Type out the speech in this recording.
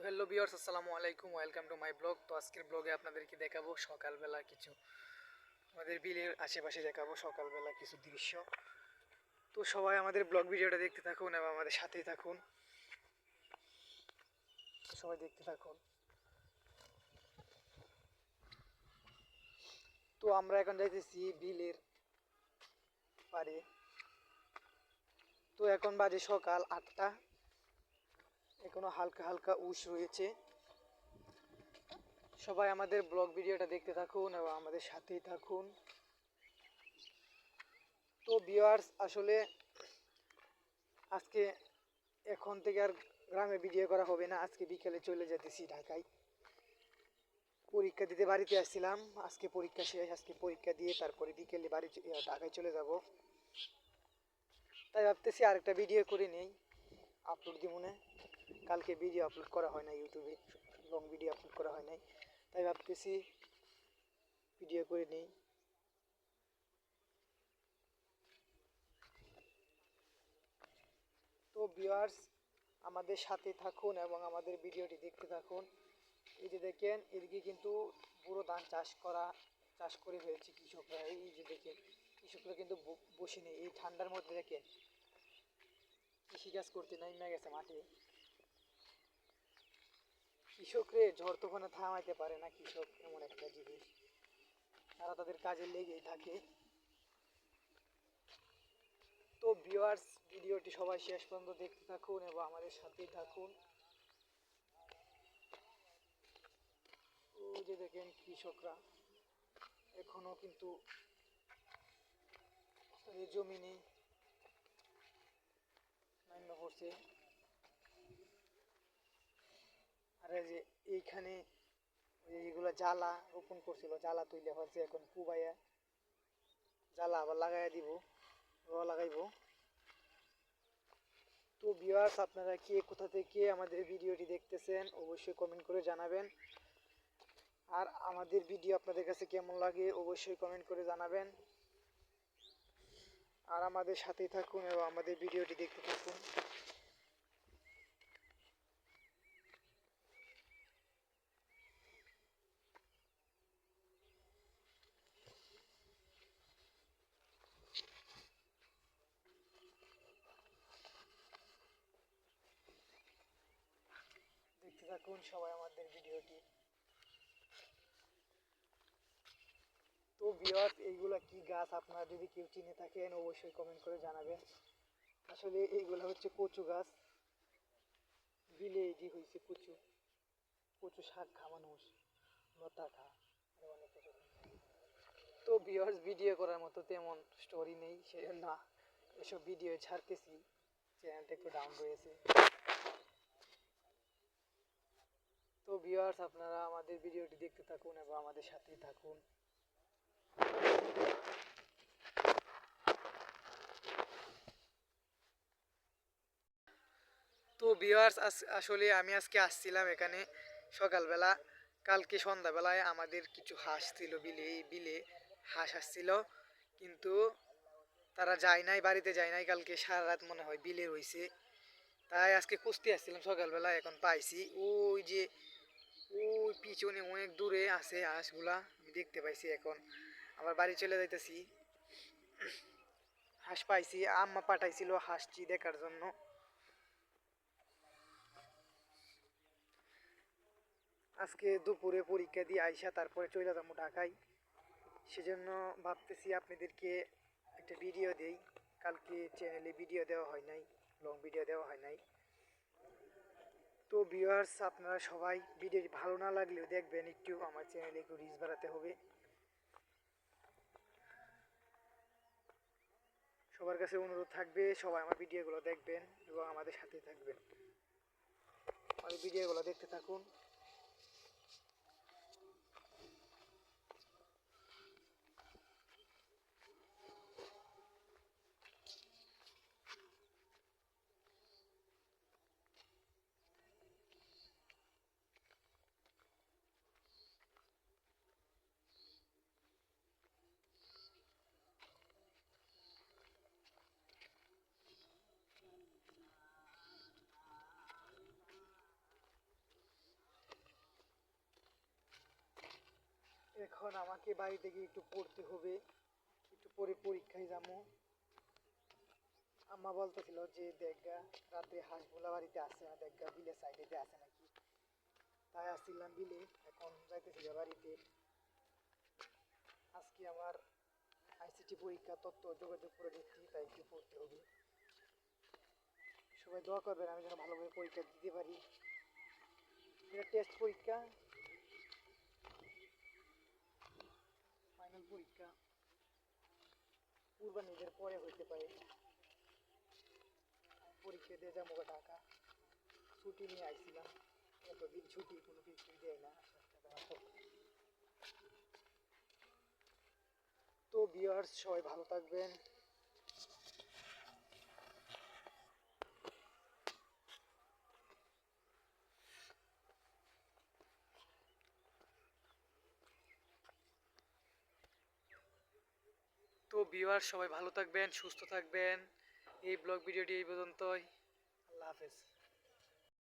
Hello viewers, আসসালামু আলাইকুম, welcome to my blog. তো আজকের ব্লগে আপনাদেরকে দেখাবো সকালবেলা কিছু আমাদের বিলের আশেপাশে দেখাবো সকালবেলা কিছু দৃশ্য। তো সবাই আমাদের ব্লগ ভিডিওটা দেখতে থাকুন এবং আমাদের সাথেই থাকুন, সবাই দেখতে থাকুন। তো আমরা এখন যাইতেছি বিলের পাড়ে। তো এখন বাজে সকাল 8টা, এখনো হালকা হালকা উষ রয়েছে। সবাই আমাদের ব্লগ ভিডিওটা দেখতে থাকুন এবং আমাদের সাথেই থাকুন। তো ভিউয়ার্স, আসলে আজকে এখন থেকে আর গ্রামে ভিডিও করা হবে না। আজকে বিকেলে চলে যেতেছি ঢাকায়, পরীক্ষা দিতে বাড়িতে আসছিলাম। আজকে পরীক্ষা শেষ, আজকে পরীক্ষা দিয়ে তারপরে বিকেলে ঢাকায় চলে যাব। তাই ভাবতেছি আরেকটা ভিডিও করে নেই, আপলোড দিব না। কালকে ভিডিও আপলোড করা হয় না, ইউটিউবে লং ভিডিও আপলোড করা হয় নাই, তাই ভাবতেছি ভিডিও করে নেই। তো ভিউয়ার্স, আমাদের সাথে থাকুন এবং আমাদের ভিডিওটি দেখতে থাকুন। এই যে দেখেন, এদিকে কিন্তু পুরো ধান চাষ করে ফেলছে কৃষকরা। এই যে দেখেন, কৃষকরা কিন্তু বসে নেই এই ঠান্ডার মধ্যে। দেখেন, কৃষিকাজ করতে নেমে গেছে মাঠে। কৃষকরে ঝড় তুফানে থামাইতে পারে না। কৃষক এমন একটা জিনিস, তারা তাদের কাজে লেগেই থাকে। তো ভিউয়ার্স, ভিডিওটি সবাই শেষ পর্যন্ত দেখতে থাকুন এবং আমাদের সাথেই থাকুন। ওই যে দেখেন, কৃষকরা এখনো কিন্তু তাদের জমিনে নাইমা পড়ছে। আর এই যে এইখানে এইগুলো জ্বালা রোপণ করছিল, জ্বালা তুলে হচ্ছে এখন কুবাইয়া জ্বালা আবার লাগাইয়া দিব, লাগাইবো। তো ভিউয়ার্স, আপনারা কে কোথা থেকে আমাদের ভিডিওটি দেখতেছেন অবশ্যই কমেন্ট করে জানাবেন। আর আমাদের ভিডিও আপনাদের কাছে কেমন লাগে অবশ্যই কমেন্ট করে জানাবেন। আর আমাদের সাথেই থাকুন এবং আমাদের ভিডিওটি দেখতে থাকুন। দেখতে থাকুন সবাই আমাদের ভিডিওটি। তো ভিউয়ার্স, এইগুলা কি গাছ আপনারা যদি কেউ চিনে থাকেন অবশ্যই কমেন্ট করে জানাবেন। আসলে এইগুলা হচ্ছে কচু গাছ। বিলে এটি হয়েছে কচু, কচু শাক খা মানুষ, লতা খা, আরো অনেক কিছু। তো ভিউয়ার্স, ভিডিও করার মতো তেমন স্টোরি নেই, সেজন্য এসব ভিডিও ছাড়তেছি। চ্যানেলটা একটু ডাউন রয়েছে। তো ভিউয়ার্স, আপনারা আমাদের ভিডিওটি দেখতে থাকুন এবং আমাদের সাথেই থাকুন। তো ভিউয়ার্স, আসলে আমি আজকে আসছিলাম এখানে সকালবেলা। কালকে সন্ধ্যাবেলায় আমাদের কিছু হাঁস ছিল বিলে, এই বিলে হাঁস আসছিল, কিন্তু তারা যায় নাই, বাড়িতে যায় নাই। কালকে সারা রাত মনে হয় বিলে রয়েছে। তাই আজকে খুঁজতে আসছিলাম সকালবেলা, এখন পাইছি। ওই যে ওই পিছনে অনেক দূরে আছে হাঁসগুলা, আমি দেখতে পাইছি। এখন আবার বাড়ি চলে যাইতেছি। হাঁস পাইছি, আম্মা পাঠাইছিল হাঁসটি দেখার জন্য। আজকে দুপুরে পরীক্ষা দিয়ে আইসা তারপরে চলে যাবো ঢাকায়, সেজন্য ভাবতেছি আপনাদেরকে একটা ভিডিও দেই। কালকে চ্যানেলে ভিডিও দেওয়া হয় নাই, লং ভিডিও দেওয়া হয় নাই। তো ভিউয়ার্স, আপনারা সবাই ভিডিও ভালো না লাগলেও দেখবেন, একটু আমার চ্যানেলে একটু রিচ বাড়াতে হবে। সবার কাছে অনুরোধ থাকবে, সবাই আমার ভিডিওগুলো দেখবেন এবং আমাদের সাথে থাকবেন। আমাদের ভিডিওগুলো দেখতে থাকুন। এখন আমাকে বাড়িতে গিয়ে একটু পড়তে হবে, একটু পরে পরীক্ষায় যাবো। আম্মা বলতেছিল যে দেখগা রাতে হাঁসগুলা বাড়িতে আসে না, দেখগা বিলের সাইডে আসে নাকি। তাই আসছিলাম বিলে, এখন যাইতেছি বাড়িতে। আজকে আমার আইসিটি পরীক্ষা, তথ্য যোগাযোগ করে দিচ্ছি, তাই একটু পড়তে হবে। সবাই দোয়া করবেন আমি যেন ভালোভাবে পরীক্ষা দিতে পারি। এটা টেস্ট পরীক্ষা, ফাইনাল পরীক্ষা কুরবানিদের পরে হইতে পারে। পরীক্ষা দিয়ে যাবো ঢাকা, ছুটি নিয়ে আইছিলাম। এতদিন ছুটি কোনো কিছুই দেয় না। তো ভিউয়ার্স সবাই ভালো থাকবেন। সবাই ভালো থাকবেন, সুস্থ থাকবেন। এই ব্লগ ভিডিওটি এই পর্যন্তই। আল্লাহ হাফেজ।